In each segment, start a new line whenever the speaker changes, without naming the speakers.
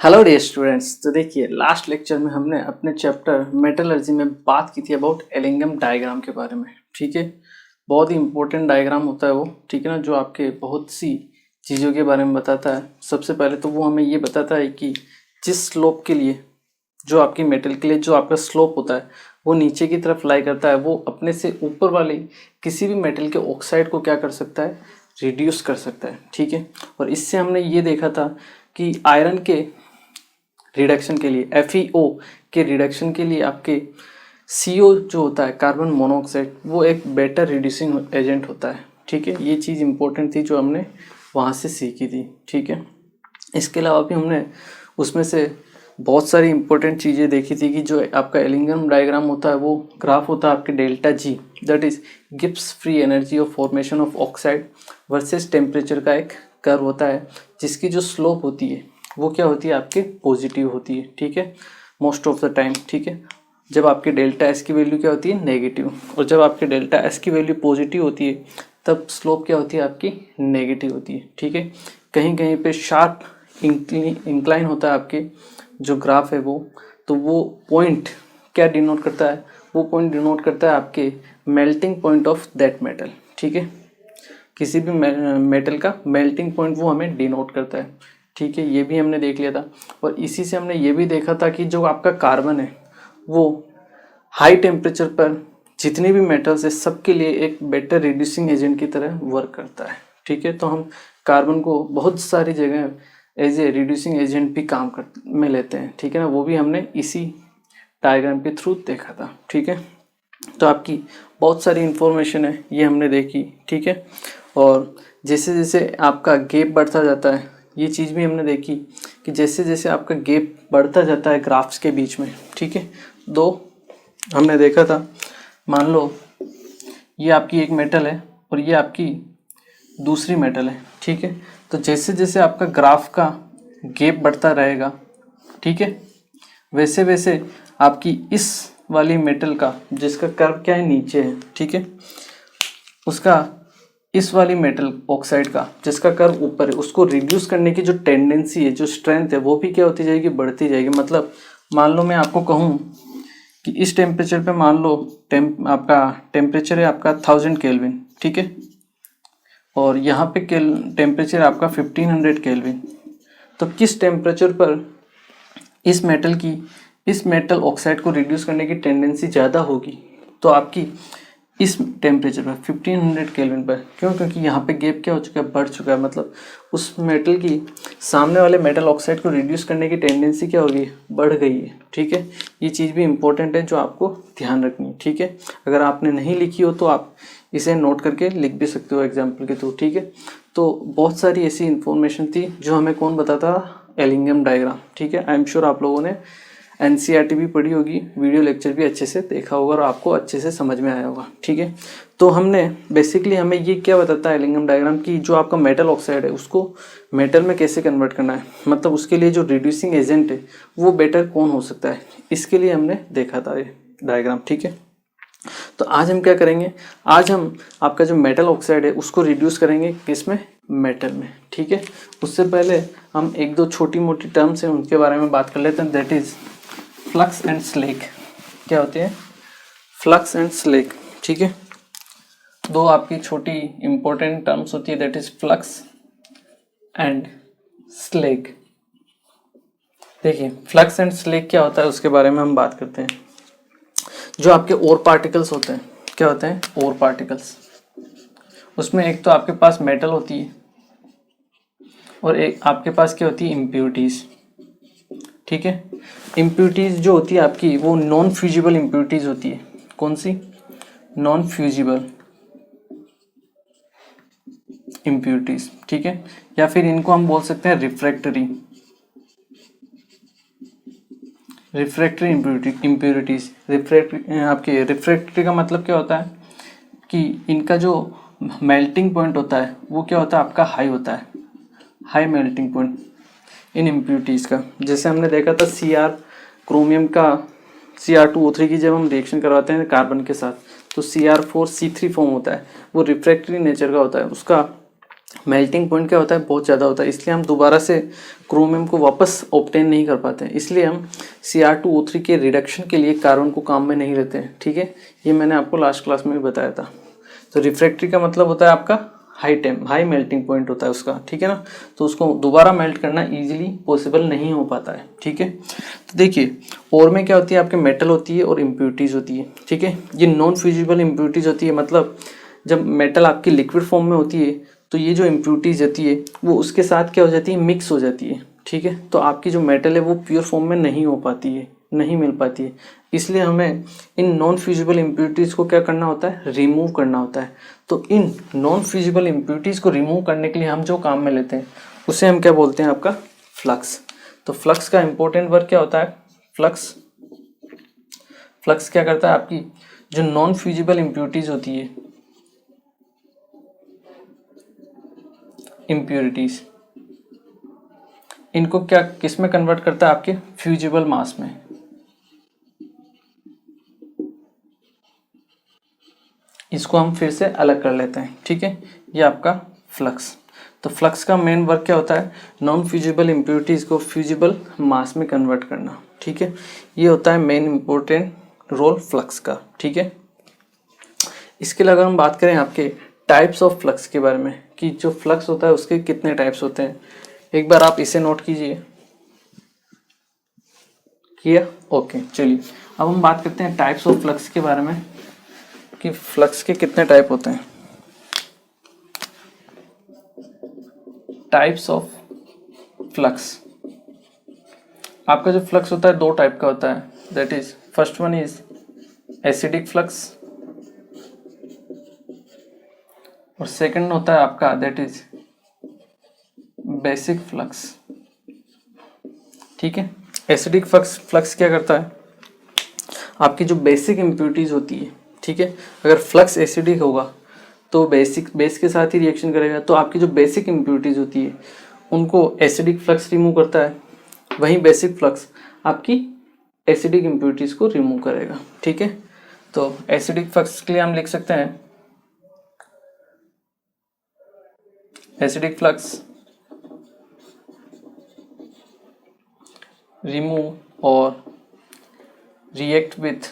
Hello dear students. तो देखिए, last lecture में हमने अपने चैप्टर मेटलर्जी में बात की थी अबाउट एलिंगम डायग्राम के बारे में। ठीक है, बहुत ही इंपॉर्टेंट डायग्राम होता है वो, ठीक है ना, जो आपके बहुत सी चीज़ों के बारे में बताता है। सबसे पहले तो वो हमें ये बताता है कि जिस स्लोप के लिए, जो आपकी मेटल के लिए जो आपका स्लोप होता है वो नीचे की तरफ लाई करता है, वो अपने से ऊपर वाले किसी भी मेटल के ऑक्साइड को क्या कर सकता है, रिड्यूस कर सकता है। ठीक है, और इससे हमने ये देखा था कि आयरन के रिडक्शन के लिए, FeO के रिडक्शन के लिए आपके CO जो होता है, कार्बन मोनोऑक्साइड, वो एक बेटर रिड्यूसिंग एजेंट होता है। ठीक है, ये चीज़ इंपॉर्टेंट थी जो हमने वहाँ से सीखी थी। ठीक है, इसके अलावा भी हमने उसमें से बहुत सारी इंपॉर्टेंट चीज़ें देखी थी कि जो आपका एलिंगम डायग्राम होता है वो ग्राफ होता है आपके delta G, that is Gibbs free energy of formation of oxide versus temperature का एक कर्व होता है, जिसकी जो स्लोप होती है वो क्या होती है, आपके पॉजिटिव होती है। ठीक है, मोस्ट ऑफ द टाइम। ठीक है, जब आपके डेल्टा S की वैल्यू क्या होती है, नेगेटिव, और जब आपके डेल्टा S की वैल्यू पॉजिटिव होती है तब स्लोप क्या होती है, आपकी नेगेटिव होती है। ठीक है, कहीं कहीं पे शार्प इंक्लाइन होता है आपके जो ग्राफ है वो, तो वो पॉइंट क्या डिनोट करता है, वो पॉइंट डिनोट करता है आपके melting point of that metal. ठीक है, किसी भी मेटल का मेल्टिंग पॉइंट वो हमें डिनोट करता है। ठीक है, ये भी हमने देख लिया था, और इसी से हमने ये भी देखा था कि जो आपका कार्बन है वो हाई टेम्परेचर पर जितने भी मेटल्स है सबके लिए एक बेटर रिड्यूसिंग एजेंट की तरह वर्क करता है। ठीक है, तो हम कार्बन को बहुत सारी जगह एज ए रिड्यूसिंग एजेंट भी काम कर में लेते हैं। ठीक है ना, वो भी हमने इसी डायग्राम के थ्रू देखा था। ठीक है, तो आपकी बहुत सारी इंफॉर्मेशन है ये हमने देखी। ठीक है, और जैसे जैसे आपका गैप बढ़ता जाता है, ये चीज़ भी हमने देखी कि जैसे जैसे आपका गैप बढ़ता जाता है ग्राफ्स के बीच में, ठीक है, दो हमने देखा था, मान लो ये आपकी एक मेटल है और ये आपकी दूसरी मेटल है। ठीक है, तो जैसे जैसे आपका ग्राफ का गैप बढ़ता रहेगा, ठीक है, वैसे वैसे आपकी इस वाली मेटल का जिसका कर्व क्या है, नीचे है, ठीक है, उसका इस वाली मेटल ऑक्साइड का जिसका कर्व ऊपर है, उसको रिड्यूस करने की जो टेंडेंसी है, जो स्ट्रेंथ है, वो भी क्या होती जाएगी, बढ़ती जाएगी। मतलब मान लो मैं आपको कहूँ कि इस टेम्परेचर पे मान लो आपका टेम्परेचर है आपका 1000 केल्विन, ठीक है, और यहाँ पे टेम्परेचर आपका 1500 केल्विन, तो किस टेम्परेचर पर इस मेटल ऑक्साइड को रिड्यूस करने की टेंडेंसी ज़्यादा होगी, तो आपकी इस टेम्परेचर पर 1500 केल्विन पर। क्यों? क्योंकि यहाँ पे गैप क्या हो चुका है, बढ़ चुका है। मतलब उस मेटल की सामने वाले मेटल ऑक्साइड को रिड्यूस करने की टेंडेंसी क्या होगी, बढ़ गई है। ठीक है, ये चीज़ भी इंपॉर्टेंट है जो आपको ध्यान रखनी है। ठीक है, अगर आपने नहीं लिखी हो तो आप इसे नोट करके लिख भी सकते हो एग्जाम्पल के थ्रू। ठीक है, तो बहुत सारी ऐसी इंफॉर्मेशन थी जो हमें कौन बताता, एलिंगम डायग्राम। ठीक है, आई एम श्योर आप लोगों ने NCERT भी पढ़ी होगी, वीडियो लेक्चर भी अच्छे से देखा होगा और आपको अच्छे से समझ में आया होगा। ठीक है, तो हमने बेसिकली हमें ये क्या बताता है एलिंगम डायग्राम की, जो आपका मेटल ऑक्साइड है उसको मेटल में कैसे कन्वर्ट करना है, मतलब उसके लिए जो रिड्यूसिंग एजेंट है वो बेटर कौन हो सकता है, इसके लिए हमने देखा था ये डायग्राम। ठीक है, तो आज हम क्या करेंगे, आज हम आपका जो मेटल ऑक्साइड है उसको रिड्यूस करेंगे किसमें, मेटल में। ठीक है, उससे पहले हम एक दो छोटी मोटी टर्म्स हैं उनके बारे में बात कर लेते हैं, that is flux and slag. क्या होते हैं, फ्लक्स एंड स्लेक। ठीक है, दो आपकी छोटी इंपॉर्टेंट टर्म्स होती है, that is flux and slag. देखिए, फ्लक्स एंड स्लेक क्या होता है उसके बारे में हम बात करते हैं। जो आपके ओर पार्टिकल्स होते हैं, क्या होते हैं, ओर पार्टिकल्स, उसमें एक तो आपके पास मेटल होती है और एक आपके पास क्या होती है, इम्प्यूरिटीज। ठीक है, इम्प्यूरिटीज जो होती है आपकी वो नॉन फ्यूजिबल इम्प्यूरिटीज होती है। कौन सी, नॉन फ्यूजिबल इम्प्यूरिटीज। ठीक है, या फिर इनको हम बोल सकते हैं रिफ्रैक्टरी इम्प्यूरिटीज। आपके रिफ्रैक्टरी का मतलब क्या होता है कि इनका जो मेल्टिंग पॉइंट होता है वो क्या होता है, आपका हाई होता है, high melting point in impurities का। जैसे हमने देखा था क्रोमियम का Cr2O3 की जब हम रिएक्शन करवाते हैं कार्बन के साथ, तो Cr4C3 फॉर्म होता है, वो रिफ्रैक्टरी नेचर का होता है, उसका मेल्टिंग पॉइंट क्या होता है, बहुत ज़्यादा होता है, इसलिए हम दोबारा से क्रोमियम को वापस ऑब्टेन नहीं कर पाते हैं, इसलिए हम Cr2O3 के रिडक्शन के लिए कार्बन को काम में नहीं लेते हैं। ठीक है, ये मैंने आपको लास्ट क्लास में भी बताया था। तो रिफ्रैक्टरी का मतलब होता है आपका हाई मेल्टिंग पॉइंट होता है उसका। ठीक है ना, तो उसको दोबारा मेल्ट करना इजीली पॉसिबल नहीं हो पाता है। ठीक है, तो देखिए और में क्या होती है, आपके मेटल होती है और इम्प्यूरिटीज़ होती है। ठीक है, ये नॉन फ्यूजिबल इम्प्यूरिटीज़ होती है, मतलब जब मेटल आपकी लिक्विड फॉर्म में होती है तो ये जो इम्प्यूरिटीज़ होती है वो उसके साथ क्या हो जाती है, मिक्स हो जाती है। ठीक है, तो आपकी जो मेटल है वो प्योर फॉर्म में नहीं हो पाती है, नहीं मिल पाती है, इसलिए हमें इन नॉन फ्यूजिबल इम्प्यूरिटीज़ को क्या करना होता है, रिमूव करना होता है। तो इन नॉन फ्यूजिबल इम्प्यूरिटीज़ को रिमूव करने के लिए हम जो काम में लेते हैं उसे हम क्या बोलते हैं, आपका फ्लक्स। तो फ्लक्स का इंपॉर्टेंट वर्क क्या होता है, फ्लक्स क्या करता है, आपकी जो नॉन फ्यूजिबल इम्प्यूरिटीज़ होती है, इम्प्यूरिटीज़, इनको क्या किस में कन्वर्ट करता है, आपके फ्यूजिबल मास में। इसको हम फिर से अलग कर लेते हैं। ठीक है, ये आपका फ्लक्स। तो फ्लक्स का मेन वर्क क्या होता है, नॉन फ्यूजिबल इम्प्यूरिटीज़ को फ्यूजिबल मास में कन्वर्ट करना। ठीक है, ये होता है मेन इंपॉर्टेंट रोल फ्लक्स का। ठीक है, इसके अलावा हम बात करें आपके टाइप्स ऑफ फ्लक्स के बारे में, कि जो फ्लक्स होता है उसके कितने टाइप्स होते हैं। एक बार आप इसे नोट कीजिए, किया, ओके। चलिए अब हम बात करते हैं टाइप्स ऑफ फ्लक्स के बारे में, कि फ्लक्स के कितने टाइप होते हैं। टाइप्स ऑफ फ्लक्स, आपका जो फ्लक्स होता है दो टाइप का होता है, that is first one is acidic flux और सेकंड होता है आपका दैट इज बेसिक फ्लक्स। ठीक है, एसिडिक फ्लक्स क्या करता है, आपकी जो बेसिक इम्प्यूरिटीज होती है, ठीक है, अगर फ्लक्स एसिडिक होगा तो बेस के साथ ही रिएक्शन करेगा, तो आपकी जो बेसिक इम्प्यूरिटीज होती है उनको एसिडिक फ्लक्स रिमूव करता है, वहीं बेसिक फ्लक्स आपकी एसिडिक इम्प्यूरिटीज को रिमूव करेगा। ठीक है, तो एसिडिक फ्लक्स के लिए हम लिख सकते हैं एसिडिक फ्लक्स रिमूव और रिएक्ट विथ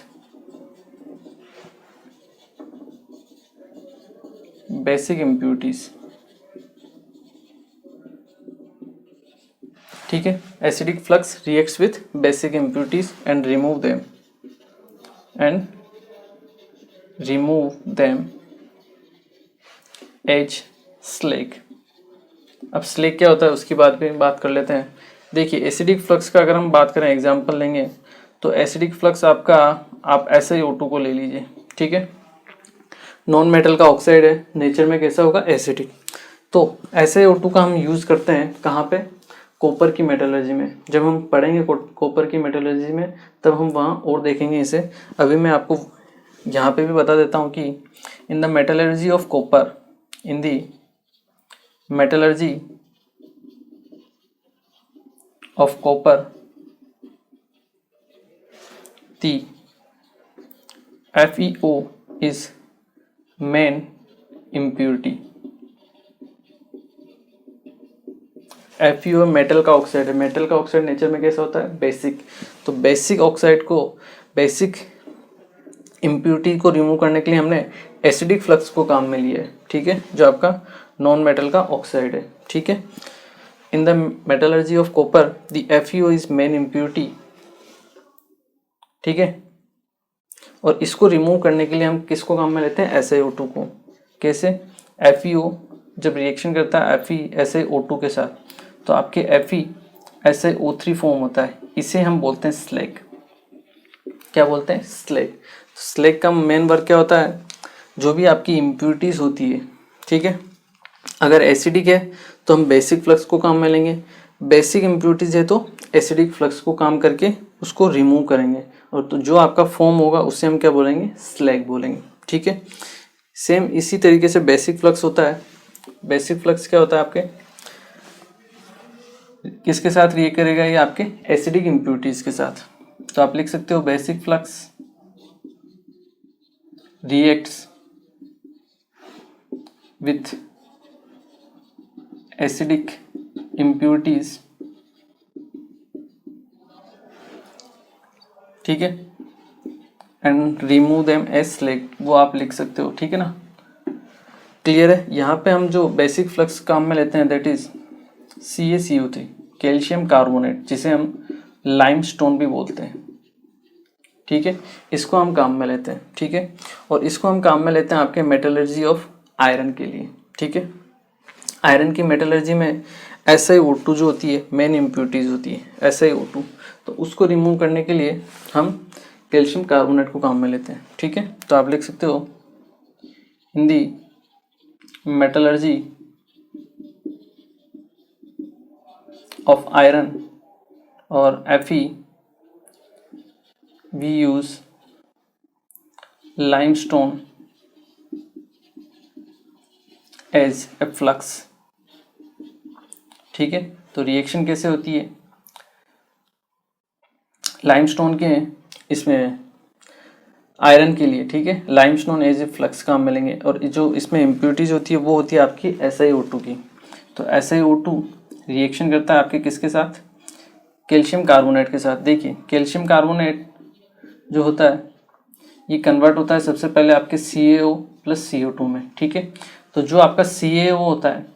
बेसिक इम्प्यूरिटीज। ठीक है, acidic flux reacts with basic impurities and remove them as slag. अब स्लेग क्या होता है उसकी बात कर लेते हैं। देखिए एसिडिक फ्लक्स का अगर हम बात करें, एग्जांपल लेंगे, तो एसिडिक फ्लक्स आपका, आप SiO2 को ले लीजिए। ठीक है, नॉन मेटल का ऑक्साइड है, नेचर में कैसा होगा, एसिडिक। तो SiO2 का हम यूज़ करते हैं कहाँ पे, कॉपर की मेटलर्जी में। जब हम पढ़ेंगे कॉपर की मेटलर्जी में तब हम वहाँ और देखेंगे इसे। अभी मैं आपको यहाँ पे भी बता देता हूँ कि in the metallurgy of copper, in the metallurgy of copper, the FeO is main impurity। FeO metal का ऑक्साइड है, मेटल का ऑक्साइड नेचर में कैसा होता है, बेसिक। तो बेसिक ऑक्साइड को, बेसिक इम्प्यूरिटी को रिमूव करने के लिए हमने एसिडिक फ्लक्स को काम में लिया है। ठीक है, जो आपका नॉन मेटल का ऑक्साइड है। ठीक है, in the metallurgy of copper the FeO is main impurity. ठीक है, और इसको रिमूव करने के लिए हम किसको काम में लेते हैं, SiO2 को। कैसे, FeO जब रिएक्शन करता है FeSiO2 के साथ तो आपके FeSiO3 फॉर्म होता है, इसे हम बोलते हैं स्लैग। क्या बोलते हैं, स्लैग। स्लैग का मेन वर्क क्या होता है, जो भी आपकी इम्प्यूरिटीज होती है, ठीक है, अगर एसिडिक है तो हम बेसिक फ्लक्स को काम में लेंगे, बेसिक इम्प्यूरिटीज है तो एसिडिक फ्लक्स को काम करके उसको रिमूव करेंगे, और तो जो आपका फॉर्म होगा उससे हम क्या बोलेंगे, स्लैग बोलेंगे। ठीक है, सेम इसी तरीके से बेसिक फ्लक्स होता है। बेसिक फ्लक्स क्या होता है, आपके किसके साथ रिएक्ट करेगा, ये आपके एसिडिक इम्प्यूरिटीज के साथ। तो आप लिख सकते हो basic flux reacts with acidic impurities, ठीक है, and remove them as slag, वो आप लिख सकते हो, ठीक है ना। क्लियर है। यहाँ पे हम जो बेसिक फ्लक्स काम में लेते हैं that is CaCO3, calcium carbonate, जिसे हम लाइमस्टोन भी बोलते हैं, ठीक है, इसको हम काम में लेते हैं, ठीक है। और इसको हम काम में लेते हैं आपके मेटलर्जी ऑफ आयरन के लिए, ठीक है। आयरन की मेटलर्जी में SiO2 जो होती है मेन इम्प्योरिटीज होती है SiO2, तो उसको रिमूव करने के लिए हम कैल्शियम कार्बोनेट को काम में लेते हैं, ठीक है। तो आप लिख सकते हो इन दी मेटलर्जी ऑफ आयरन और Fe we use limestone as a flux, ठीक है। तो रिएक्शन कैसे होती है लाइमस्टोन के इसमें आयरन के लिए, ठीक है, लाइमस्टोन एज ए फ्लक्स काम मिलेंगे। और जो इसमें इम्प्योरिटीज होती है वो होती है आपकी SiO2 की। तो SiO2 रिएक्शन करता है आपके किसके साथ, कैल्शियम कार्बोनेट के साथ। देखिए कैल्शियम कार्बोनेट जो होता है ये कन्वर्ट होता है सबसे पहले आपके CaO प्लस CO2 में, ठीक है। तो जो आपका CaO होता है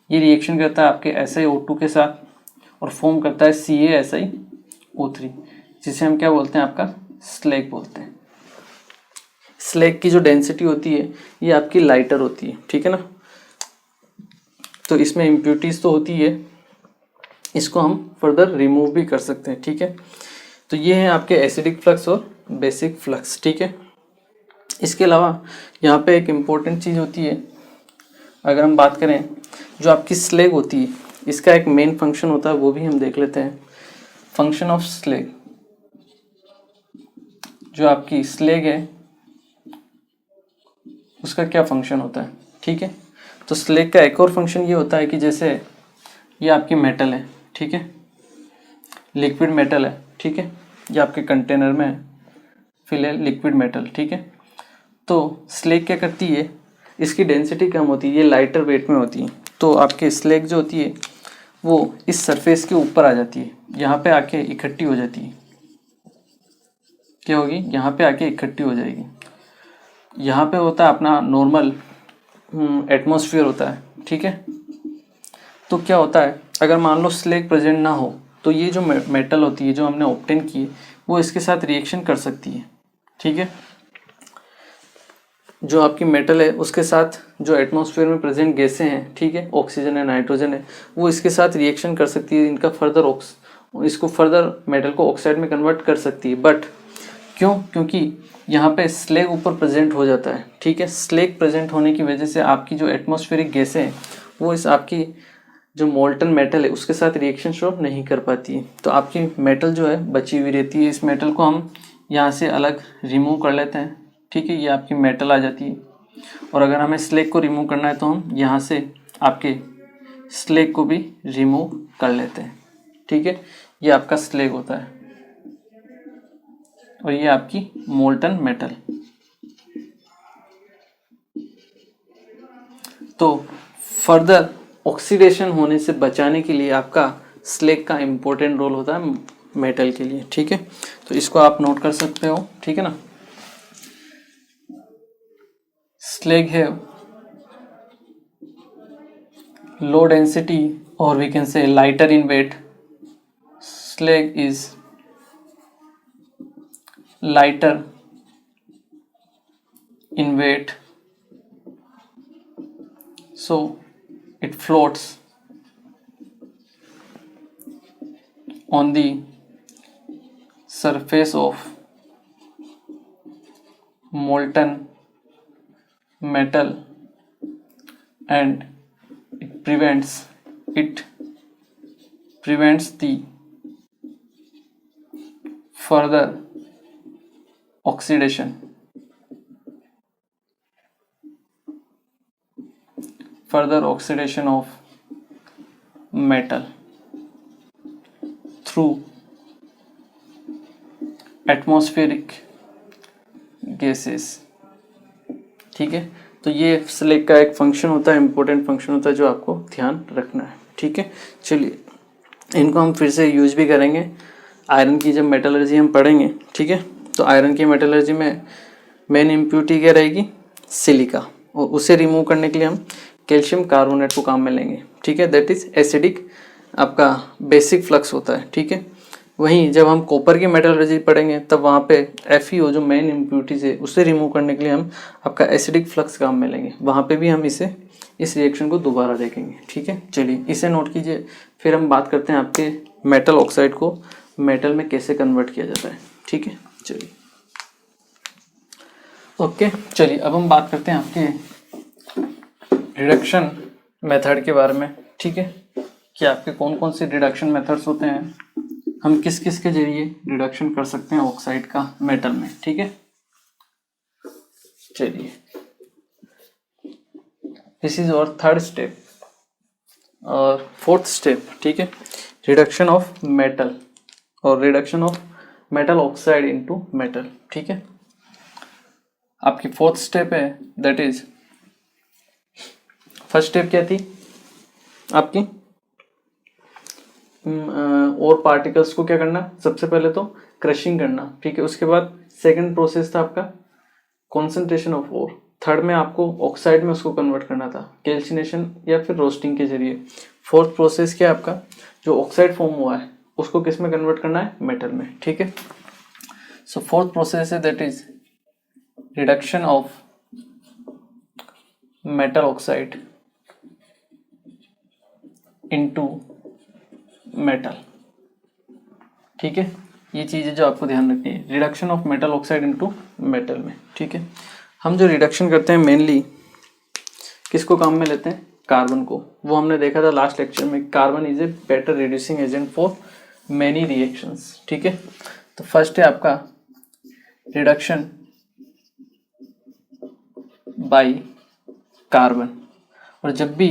ये रिएक्शन करता है आपके SiO2 के साथ और फॉर्म करता है CaSiO3, जिसे हम क्या बोलते हैं, आपका स्लैग बोलते हैं। स्लैग की जो डेंसिटी होती है ये आपकी लाइटर होती है, ठीक है ना। तो इसमें इम्प्योरिटीज तो होती है, इसको हम फर्दर रिमूव भी कर सकते हैं, ठीक है। तो ये है आपके एसिडिक फ्लक्स और बेसिक फ्लक्स, ठीक है। इसके अलावा यहाँ पे एक इम्पोर्टेंट चीज़ होती है, अगर हम बात करें जो आपकी स्लैग होती है इसका एक मेन फंक्शन होता है, वो भी हम देख लेते हैं। फंक्शन ऑफ स्लैग, जो आपकी स्लैग है उसका क्या फंक्शन होता है, ठीक है। तो स्लैग का एक और फंक्शन ये होता है कि जैसे ये आपकी मेटल है, ठीक है, लिक्विड मेटल है, ठीक है, ये आपके कंटेनर में है, फिल है लिक्विड मेटल, ठीक है। तो स्लैग क्या करती है, इसकी डेंसिटी कम होती है, ये लाइटर वेट में होती है। तो आपके स्लैग जो होती है वो इस सरफेस के ऊपर आ जाती है, यहाँ पे आके इकट्ठी हो जाती है। क्या होगी, यहाँ पे आके इकट्ठी हो जाएगी। यहाँ पे होता है अपना नॉर्मल एटमॉस्फेयर होता है, ठीक है। तो क्या होता है, अगर मान लो स्लैग प्रेजेंट ना हो तो ये जो मेटल होती है जो हमने ऑब्टेन की है वो इसके साथ रिएक्शन कर सकती है, ठीक है। जो आपकी मेटल है उसके साथ जो एटमॉस्फेयर में प्रेजेंट गैसें हैं, ठीक है, ऑक्सीजन है, नाइट्रोजन है, वो इसके साथ रिएक्शन कर सकती है, इनका फर्दर इसको फर्दर मेटल को ऑक्साइड में कन्वर्ट कर सकती है। बट क्यों, क्योंकि यहाँ पे स्लैग ऊपर प्रेजेंट हो जाता है, ठीक है। स्लैग प्रेजेंट होने की वजह से आपकी जो एटमॉस्फेरिक गैसें हैं वो इस आपकी जो मोल्टन मेटल है उसके साथ रिएक्शन शो नहीं कर पाती है। तो आपकी मेटल जो है बची हुई रहती है। इस मेटल को हम यहाँ से अलग रिमूव कर लेते हैं, ठीक है, ये आपकी मेटल आ जाती है। और अगर हमें स्लैग को रिमूव करना है तो हम यहाँ से आपके स्लैग को भी रिमूव कर लेते हैं, ठीक है। ये आपका स्लैग होता है और ये आपकी मोल्टन मेटल। तो फर्दर ऑक्सीडेशन होने से बचाने के लिए आपका स्लैग का इम्पोर्टेंट रोल होता है मेटल के लिए, ठीक है। तो इसको आप नोट कर सकते हो, ठीक है ना। स्लैग है low density or we can say lighter in weight. Slag is lighter in weight, so it floats on the surface of molten metal and it prevents the further oxidation of metal through atmospheric gases, ठीक है। तो ये select का एक function होता है, important function होता है जो आपको ध्यान रखना है। ठीक है, चलिए इनको हम फिर से यूज भी करेंगे। आयरन की जब मेटलर्जी हम पढ़ेंगे, ठीक है, तो आयरन की मेटलर्जी में मेन इम्प्यूरिटी क्या रहेगी, सिलिका, और उसे रिमूव करने के लिए हम कैल्शियम कार्बोनेट को काम में लेंगे। ठीक है, दैट इज एसिडिक आपका बेसिक फ्लक्स होता है। ठीक है, वहीं जब हम कॉपर की मेटलर्जी पढ़ेंगे तब वहाँ पे FeO जो मेन इम्प्यूरिटीज है उसे रिमूव करने के लिए हम आपका एसिडिक फ्लक्स काम में लेंगे। वहाँ पे भी हम इस रिएक्शन को दोबारा देखेंगे। ठीक है, चलिए इसे नोट कीजिए। फिर हम बात करते हैं आपके मेटल ऑक्साइड को मेटल में कैसे कन्वर्ट किया जाता है। ठीक है, चलिए ओके, चलिए अब हम बात करते हैं आपके रिडक्शन मेथड के बारे में। ठीक है, कि आपके कौन कौन से रिडक्शन मेथड्स होते हैं, हम किस किस के जरिए रिडक्शन कर सकते हैं ऑक्साइड का मेटल में। ठीक है, चलिए दिस इज और थर्ड स्टेप और फोर्थ स्टेप। ठीक है, रिडक्शन ऑफ मेटल और reduction of metal oxide into metal. ठीक है, आपकी फोर्थ स्टेप है, दैट इज, फर्स्ट स्टेप क्या थी आपकी, और पार्टिकल्स को क्या करना, सबसे पहले तो क्रशिंग करना। ठीक है, उसके बाद सेकंड प्रोसेस था आपका कॉन्सेंट्रेशन ऑफ ओर, थर्ड में आपको ऑक्साइड में उसको कन्वर्ट करना था कैल्सिनेशन या फिर रोस्टिंग के जरिए। फोर्थ प्रोसेस क्या है आपका, जो ऑक्साइड फॉर्म हुआ है उसको किस में कन्वर्ट करना है, मेटल में। ठीक है, सो फोर्थ प्रोसेस है that is reduction of metal oxide into metal. ठीक है, ये चीज़ें जो आपको ध्यान रखनी है, reduction of metal oxide into metal में। ठीक है, हम जो रिडक्शन करते हैं मेनली किसको काम में लेते हैं, कार्बन को। वो हमने देखा था लास्ट लेक्चर में, carbon is a better reducing agent for many reactions. ठीक है, तो फर्स्ट है आपका रिडक्शन बाय कार्बन, और जब भी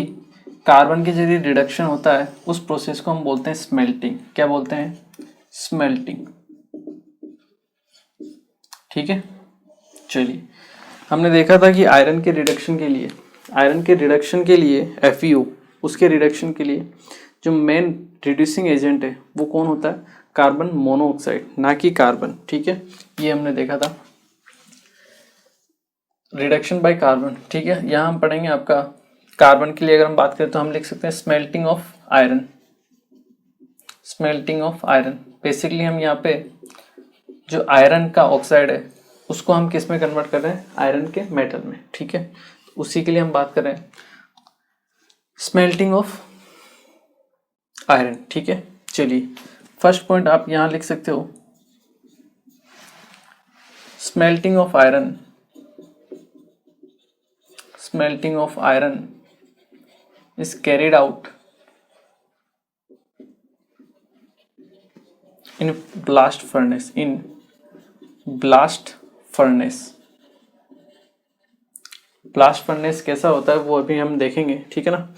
कार्बन के जरिए रिडक्शन होता है उस प्रोसेस को हम बोलते हैं स्मेल्टिंग। क्या बोलते हैं, स्मेल्टिंग। ठीक है, चलिए हमने देखा था कि आयरन के रिडक्शन के लिए FeO, उसके रिडक्शन के लिए जो मेन रिड्यूसिंग एजेंट है वो कौन होता है, कार्बन मोनोऑक्साइड, ना कि कार्बन। ठीक है, ये हमने देखा था रिडक्शन बाय कार्बन। ठीक है, यहाँ हम पढ़ेंगे आपका कार्बन के लिए अगर हम बात करें तो हम लिख सकते हैं smelting of iron. Smelting of iron, basically हम यहाँ पे जो आयरन का ऑक्साइड है उसको हम किस में कन्वर्ट कर रहे हैं, आयरन के मेटल में। ठीक है, उसी के लिए हम बात कर रहे हैं स्मेल्टिंग ऑफ आयरन। ठीक है, चलिए फर्स्ट पॉइंट आप यहां लिख सकते हो, smelting of iron, smelting of iron is carried out in blast furnace, in blast furnace. Blast furnace कैसा होता है वो अभी हम देखेंगे। ठीक है ना,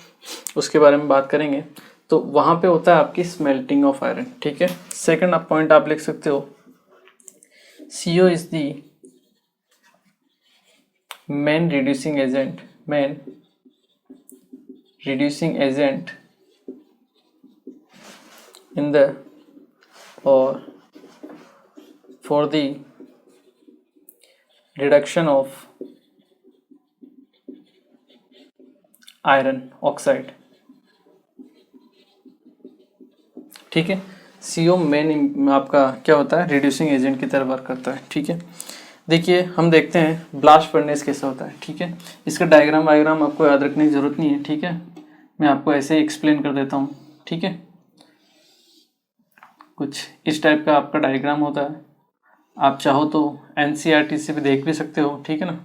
उसके बारे में बात करेंगे। तो वहां पे होता है आपकी स्मेल्टिंग ऑफ आयरन। ठीक है, सेकंड आप पॉइंट आप लिख सकते हो, CO is the main reducing agent, main reducing agent in the or for the reduction of iron oxide। ठीक है, CO मेन आपका क्या होता है, रिड्यूसिंग एजेंट की तरह वर्क करता है। ठीक है, देखिए हम देखते हैं ब्लास्ट फर्नेस कैसा होता है। ठीक है, इसका डायग्राम आपको याद रखने की जरूरत नहीं है। ठीक है, मैं आपको ऐसे ही एक्सप्लेन कर देता हूँ। ठीक है, कुछ इस टाइप का आपका डायग्राम होता है, आप चाहो तो NCERT से भी देख भी सकते हो। ठीक है ना,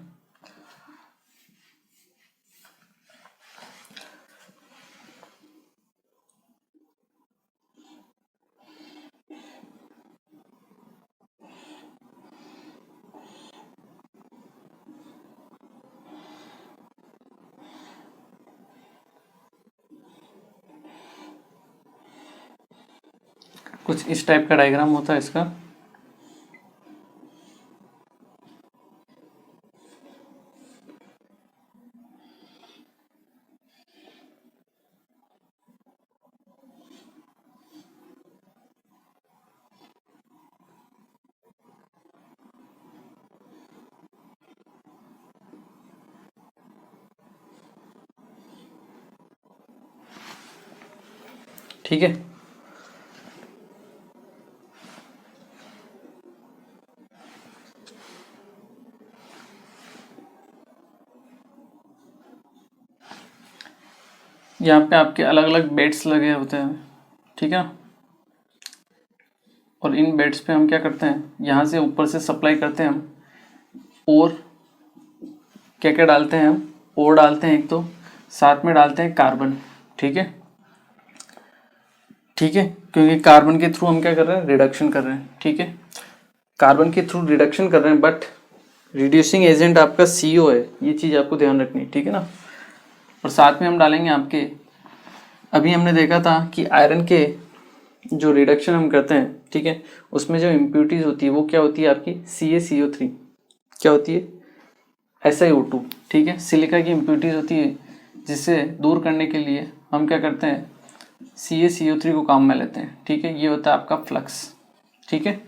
कुछ इस टाइप का डायग्राम होता है इसका। ठीक है। यहाँ पे आपके अलग अलग बेड्स लगे होते हैं, ठीक है। और इन बेड्स पे हम क्या करते हैं, यहाँ से ऊपर से सप्लाई करते हैं हम, और क्या क्या डालते हैं हम, और डालते हैं एक तो, साथ में डालते हैं कार्बन, ठीक है। ठीक है, क्योंकि कार्बन के थ्रू हम क्या कर रहे हैं, रिडक्शन कर रहे हैं, ठीक है। कार्बन के थ्रू रिडक्शन कर रहे हैं, बट रिड्यूसिंग एजेंट आपका CO है, ये चीज़ आपको ध्यान रखनी है, ठीक है ना। और साथ में हम डालेंगे आपके, अभी हमने देखा था कि आयरन के जो रिडक्शन हम करते हैं, ठीक है, उसमें जो इम्प्यूरिटीज होती है वो क्या होती है आपकी, CaCO3, क्या होती है, SiO2, ठीक है। सिलिका की इम्प्यूरिटीज होती है, जिसे दूर करने के लिए हम क्या करते हैं, CaCO3 को काम में लेते हैं, ठीक है। ये होता है आपका फ्लक्स, ठीक है,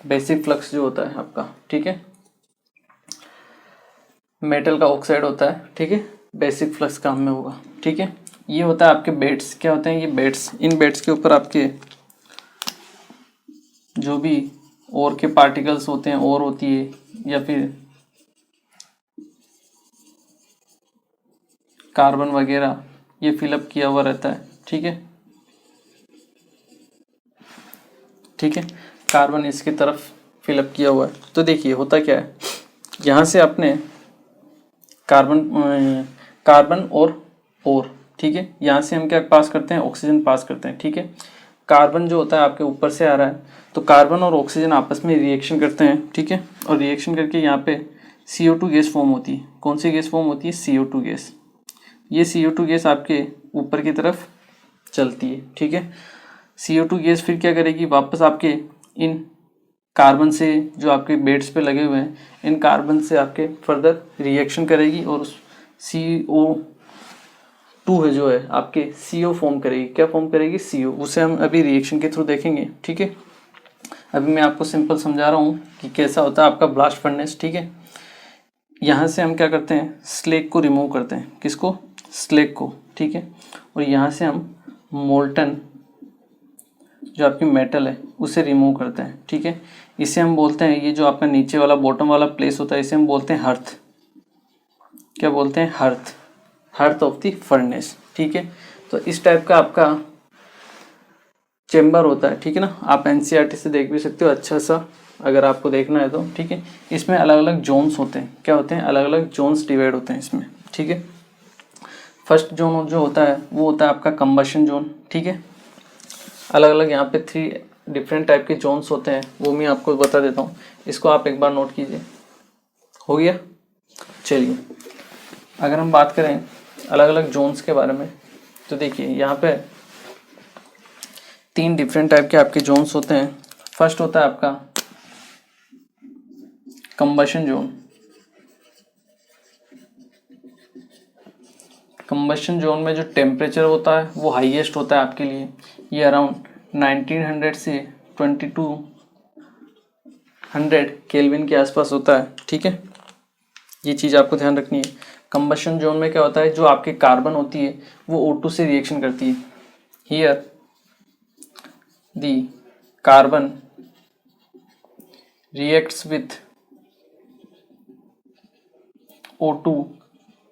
बेसिक फ्लक्स जो होता है आपका, ठीक है। मेटल का ऑक्साइड होता है, ठीक है, बेसिक फ्लक्स काम में होगा, ठीक है। ये होता है आपके बेड्स, क्या होते हैं ये बेड्स, इन बेड्स के ऊपर आपके जो भी और के पार्टिकल्स होते हैं, और होती है या फिर कार्बन वगैरह, ये फिलअप किया हुआ रहता है, ठीक है, ठीक है। कार्बन इसकी तरफ फिलअप किया हुआ है। तो देखिए होता क्या है, यहाँ से आपने कार्बन और ठीक है, यहाँ से हम क्या पास करते हैं, ऑक्सीजन पास करते हैं, ठीक है। कार्बन जो होता है आपके ऊपर से आ रहा है, तो कार्बन और ऑक्सीजन आपस में रिएक्शन करते हैं, ठीक है। और रिएक्शन करके यहाँ पे CO2 गैस फॉर्म होती है। कौन सी गैस फॉर्म होती है, CO2 गैस। ये CO2 गैस आपके ऊपर की तरफ चलती है, ठीक है। CO2 गैस फिर क्या करेगी, वापस आपके इन कार्बन से जो आपके बेड्स पे लगे हुए हैं, इन कार्बन से आपके फर्दर रिएक्शन करेगी, और उस CO2 है जो है आपके CO फॉर्म करेगी। क्या फॉर्म करेगी, CO। उसे हम अभी रिएक्शन के थ्रू देखेंगे, ठीक है। अभी मैं आपको सिंपल समझा रहा हूँ कि कैसा होता है आपका ब्लास्ट फर्नेस, ठीक है। यहाँ से हम क्या करते हैं, स्लेग को रिमूव करते हैं, किसको, स्लेग को, ठीक है। और यहाँ से हम मोल्टन जो आपकी मेटल है उसे रिमूव करते हैं, ठीक है। इसे हम बोलते हैं, ये जो आपका नीचे वाला बॉटम वाला प्लेस होता है, इसे हम बोलते हैं हर्थ। क्या बोलते हैं, hearth, hearth of the furnace, ठीक है। तो इस टाइप का आपका चेम्बर होता है, ठीक है ना। आप NCERT से देख भी सकते हो अच्छा सा, अगर आपको देखना है तो, ठीक है। इसमें अलग अलग जोन्स होते हैं, क्या होते हैं, अलग अलग जोन्स डिवाइड होते हैं इसमें, ठीक है। फर्स्ट जोन जो होता है वो होता है आपका कंबशन जोन, ठीक है। अलग अलग यहाँ पे 3 डिफरेंट टाइप के जोन्स होते हैं, वो मैं आपको बता देता हूँ। इसको आप एक बार नोट कीजिए, हो गया। चलिए अगर हम बात करें अलग अलग जोन्स के बारे में, तो देखिए यहाँ पे 3 डिफरेंट टाइप के आपके जोन्स होते हैं। फर्स्ट होता है आपका कंबशन जोन। कंबशन जोन में जो टेम्परेचर होता है वो हाईएस्ट होता है आपके लिए, ये अराउंड 1900 से 2200 केल्विन के आसपास होता है, ठीक है। ये चीज़ आपको ध्यान रखनी है। कंबशन जोन में क्या होता है, जो आपकी कार्बन होती है वो O2 से रिएक्शन करती है। Here the carbon reacts with O2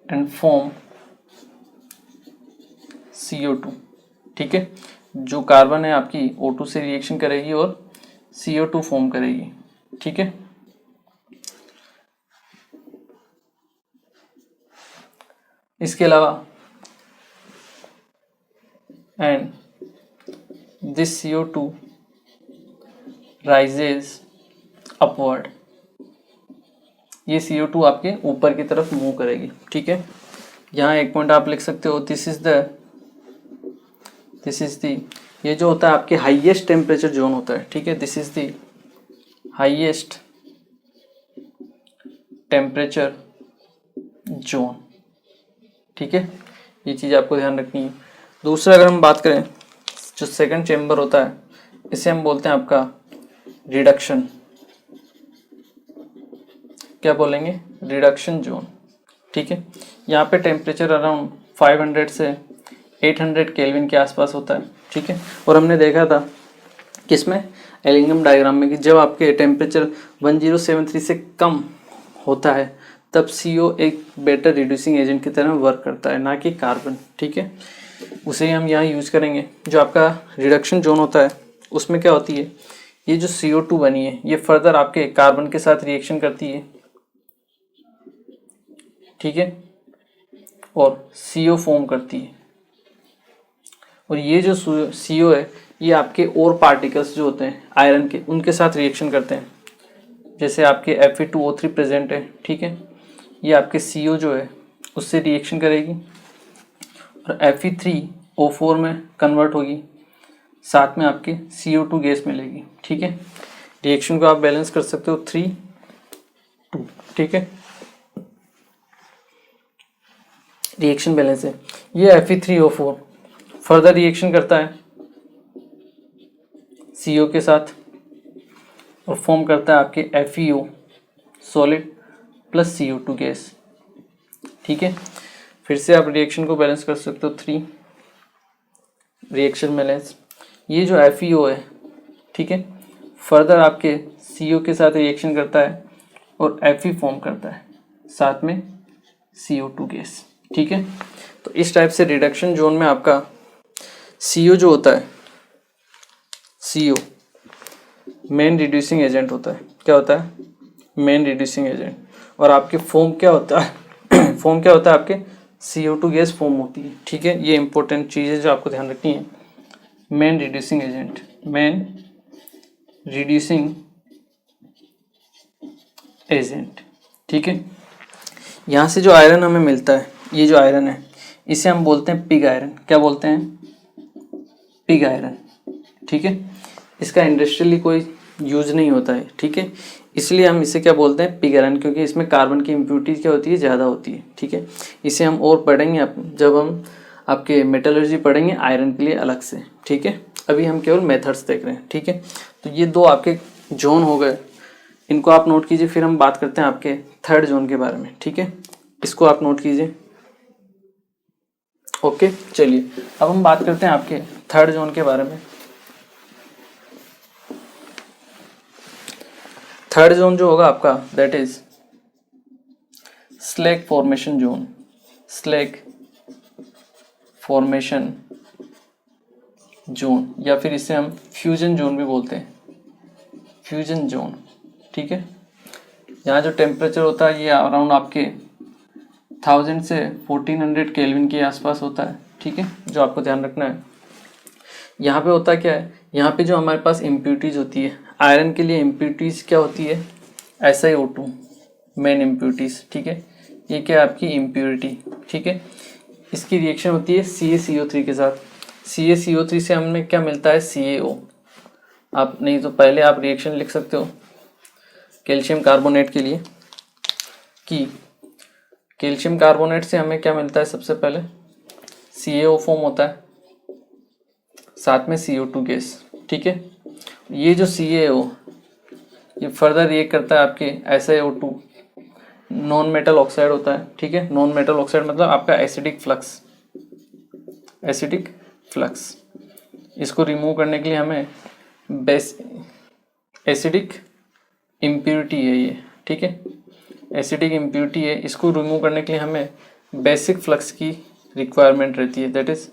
and form CO2, ठीक है। जो कार्बन है आपकी O2 से रिएक्शन करेगी और CO2 फॉर्म करेगी, ठीक है। इसके अलावा and this CO2 rises upward, ये CO2 आपके ऊपर की तरफ मूव करेगी, ठीक है। यहाँ एक पॉइंट आप लिख सकते हो, दिस इज दी, ये जो होता है आपके हाईएस्ट टेम्परेचर जोन होता है, ठीक है। This is the highest temperature zone, ठीक है। ये चीज़ आपको ध्यान रखनी है। दूसरा अगर हम बात करें, जो सेकंड चेम्बर होता है, इसे हम बोलते हैं आपका रिडक्शन। क्या बोलेंगे, रिडक्शन जोन, ठीक है। यहाँ पे टेम्परेचर अराउंड 500 से 800 केल्विन के आसपास होता है, ठीक है। और हमने देखा था किसमें, एलिंगम डायग्राम में, कि जब आपके टेम्परेचर 1073 से कम होता है तब CO एक बेटर रिड्यूसिंग एजेंट की तरह वर्क करता है, ना कि कार्बन। ठीक है, उसे ही हम यहाँ यूज़ करेंगे। जो आपका रिडक्शन जोन होता है उसमें क्या होती है, ये जो CO2 बनी है ये फर्दर आपके कार्बन के साथ रिएक्शन करती है, ठीक है, और CO फॉर्म करती है। और ये जो CO है ये आपके और पार्टिकल्स जो होते हैं आयरन के, उनके साथ रिएक्शन करते हैं। जैसे आपके Fe2O3 प्रेजेंट है, ठीक है, ये आपके CO जो है उससे रिएक्शन करेगी और Fe3O4 में कन्वर्ट होगी, साथ में आपके CO2 गैस मिलेगी। ठीक है, रिएक्शन को आप बैलेंस कर सकते हो 3-2, ठीक है, रिएक्शन बैलेंस है। ये Fe3O4 फर्दर रिएक्शन करता है CO के साथ और फॉर्म करता है आपके FeO solid plus CO2 gas. ठीक है, फिर से आप रिएक्शन को बैलेंस कर सकते हो 3, रिएक्शन बैलेंस। ये जो FeO है, ठीक है, फर्दर आपके CO के साथ रिएक्शन करता है और Fe फॉर्म करता है, साथ में CO2 गैस। ठीक है, तो इस टाइप से रिडक्शन जोन में आपका CO जो होता है, CO मेन रिड्यूसिंग एजेंट होता है। क्या होता है, मेन रिड्यूसिंग एजेंट। और आपके फॉर्म क्या होता है फॉर्म क्या होता है, आपके CO2 गैस फॉर्म होती है। ठीक है, ये इंपॉर्टेंट चीज़ है जो आपको ध्यान रखनी है। Main reducing agent, main reducing agent. ठीक है, यहाँ से जो आयरन हमें मिलता है, ये जो आयरन है इसे हम बोलते हैं पिग आयरन। क्या बोलते हैं, पिग आयरन। ठीक है, इसका इंडस्ट्रियली कोई यूज नहीं होता है। ठीक है, इसलिए हम इसे क्या बोलते हैं, पिग आयरन, क्योंकि इसमें कार्बन की इम्प्यूरिटीज क्या होती है, ज़्यादा होती है। ठीक है, इसे हम और पढ़ेंगे जब हम आपके मेटलर्जी पढ़ेंगे आयरन के लिए अलग से। ठीक है, अभी हम केवल मेथड्स देख रहे हैं। ठीक है, तो ये दो आपके जोन हो गए, इनको आप नोट कीजिए। फिर हम बात करते हैं आपके थर्ड जोन के बारे में। ठीक है, इसको आप नोट कीजिए। ओके, चलिए अब हम बात करते हैं आपके थर्ड जोन के बारे में। थर्ड जोन जो होगा आपका, that is slag formation zone. Slag formation zone, या फिर इसे हम फ्यूजन जोन भी बोलते हैं, फ्यूजन जोन। ठीक है, यहाँ जो टेम्परेचर होता है ये अराउंड आपके 1000 से 1400 केल्विन के आसपास होता है। ठीक है, जो आपको ध्यान रखना है। यहाँ पे होता क्या है, यहाँ पे जो हमारे पास इम्प्यूरिटीज होती है, आयरन के लिए इम्प्यूरिटीज क्या होती है, SiO2 मेन इम्प्यूरिटीज। ठीक है, ये क्या है, आपकी इम्प्यूरिटी। ठीक है, इसकी रिएक्शन होती है CaCO3 के साथ। CaCO3 से हमें क्या मिलता है, CaO। आप नहीं तो पहले आप रिएक्शन लिख सकते हो कैल्शियम कार्बोनेट के लिए, कि कैल्शियम कार्बोनेट से हमें क्या मिलता है, सबसे पहले CaO फॉर्म होता है, साथ में CO2 गैस। ठीक है, ये जो CaO ये फर्दर रिएक्ट करता है आपके SiO2, नॉन मेटल ऑक्साइड होता है। ठीक है, नॉन मेटल ऑक्साइड मतलब आपका एसिडिक फ्लक्स, एसिडिक फ्लक्स। इसको रिमूव करने के लिए हमें एसिडिक इम्प्यूरिटी है ये। ठीक है, एसिडिक इम्प्यूरिटी है, इसको रिमूव करने के लिए हमें बेसिक फ्लक्स की रिक्वायरमेंट रहती है, दैट इज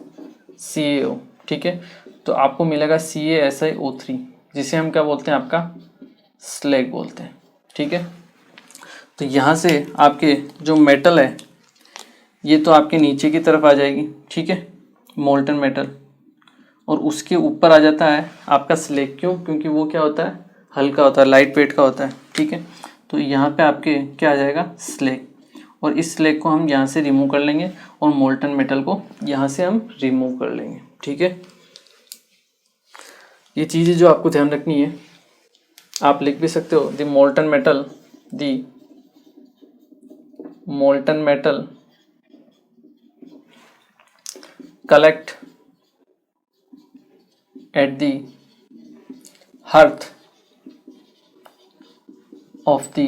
CaO। ठीक है, तो आपको मिलेगा CaSiO3, जिसे हम क्या बोलते हैं, आपका स्लैग बोलते हैं। ठीक है, तो यहाँ से आपके जो मेटल है ये तो आपके नीचे की तरफ आ जाएगी। ठीक है, मोल्टन मेटल, और उसके ऊपर आ जाता है आपका स्लैग। क्यों, क्योंकि वो क्या होता है, हल्का होता है, लाइट वेट का होता है। ठीक है, तो यहाँ पे आपके क्या आ जाएगा, स्लैग, और इस स्लैग को हम यहाँ से रिमूव कर लेंगे और मोल्टन मेटल को यहाँ से हम रिमूव कर लेंगे। ठीक है, ये चीज़ें जो आपको ध्यान रखनी है, आप लिख भी सकते हो, the molten metal collect at the hearth of the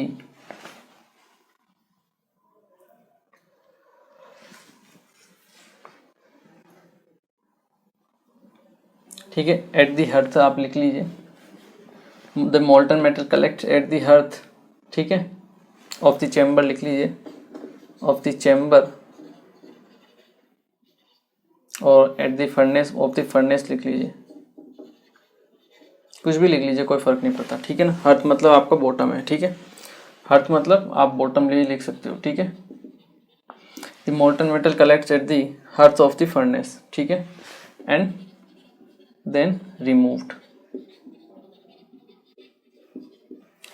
ठीक है, एट दी हर्थ आप लिख लीजिए, the molten metal collect at the hearth, ठीक है, ऑफ द चैम्बर लिख लीजिए, ऑफ द चैम्बर, और at the furnace of the furnace लिख लीजिए, कुछ भी लिख लीजिए, कोई फर्क नहीं पड़ता, ठीक है ना। हर्थ मतलब आपका बॉटम है, ठीक है, हर्थ मतलब आप बॉटम लिए लिख सकते हो, ठीक है। The molten metal collects at the hearth of the furnace, ठीक है, एंड देन रिमूव्ड,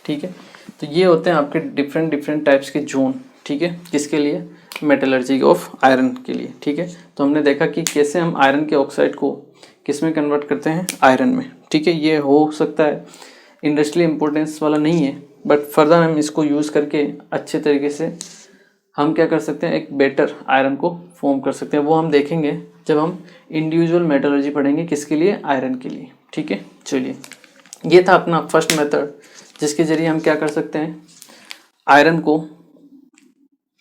ठीक है। तो ये होते हैं आपके डिफरेंट टाइप्स के जोन, ठीक है, किसके लिए, मेटलर्जी ऑफ आयरन के लिए, ठीक है। तो हमने देखा कि कैसे हम आयरन के ऑक्साइड को किस में कन्वर्ट करते हैं, आयरन में, ठीक है। ये हो सकता है इंडस्ट्रियल इम्पोर्टेंस वाला नहीं है, बट फर्दर हम इसको यूज़ करके अच्छे तरीके से हम क्या कर सकते हैं, एक बेटर आयरन को फॉर्म कर सकते हैं। वो हम देखेंगे जब हम इंडिविजुअल मेटलर्जी पढ़ेंगे, किसके लिए, आयरन के लिए, ठीक है। चलिए, ये था अपना फर्स्ट मेथड, जिसके जरिए हम क्या कर सकते हैं, आयरन को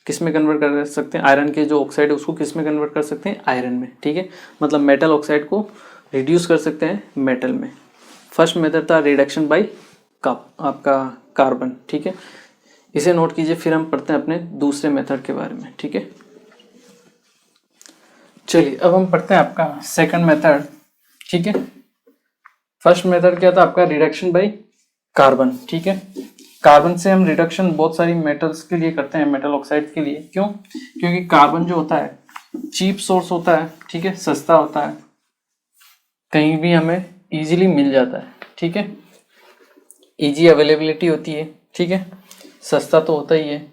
किस में कन्वर्ट कर सकते हैं, आयरन के जो ऑक्साइड है उसको किस में कन्वर्ट कर सकते हैं, आयरन में, ठीक है। मतलब मेटल ऑक्साइड को रिड्यूस कर सकते हैं मेटल में। फर्स्ट मेथड था रिडक्शन बाय आपका कार्बन, ठीक है, इसे नोट कीजिए। फिर हम पढ़ते हैं अपने दूसरे मेथड के बारे में, ठीक है। चलिए, अब हम पढ़ते हैं आपका सेकंड मेथड, ठीक है। फर्स्ट मेथड क्या था आपका, रिडक्शन बाय कार्बन, ठीक है। कार्बन से हम रिडक्शन बहुत सारी मेटल्स के लिए करते हैं, मेटल ऑक्साइड के लिए, क्यों, क्योंकि कार्बन जो होता है चीप सोर्स होता है, ठीक है, सस्ता होता है, कहीं भी हमें इजीली मिल जाता है, ठीक है, इजी अवेलेबिलिटी होती है, ठीक है, सस्ता तो होता ही है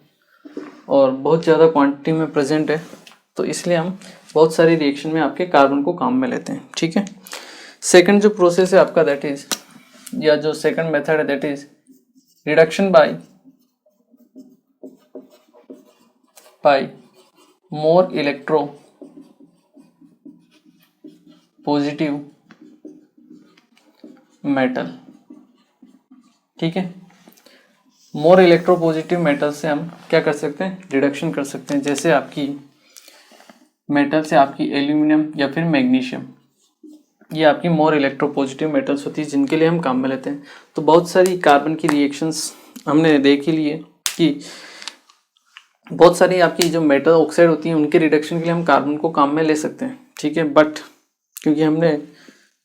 और बहुत ज़्यादा क्वांटिटी में प्रेजेंट है, तो इसलिए हम बहुत सारी रिएक्शन में आपके कार्बन को काम में लेते हैं, ठीक है। सेकंड जो प्रोसेस है आपका, दैट इज, या जो सेकंड मेथड है, that is reduction by more electropositive metal, ठीक है। मोर इलेक्ट्रोपॉजिटिव मेटल से हम क्या कर सकते हैं, रिडक्शन कर सकते हैं। जैसे आपकी मेटल से आपकी एल्यूमिनियम या फिर मैग्नीशियम, ये आपकी मोर इलेक्ट्रोपॉजिटिव मेटल्स होती है, जिनके लिए हम काम में लेते हैं। तो बहुत सारी कार्बन की रिएक्शंस हमने देख ही लिए कि बहुत सारी आपकी जो मेटल ऑक्साइड होती हैं उनके रिडक्शन के लिए हम कार्बन को काम में ले सकते हैं, ठीक है। बट क्योंकि हमने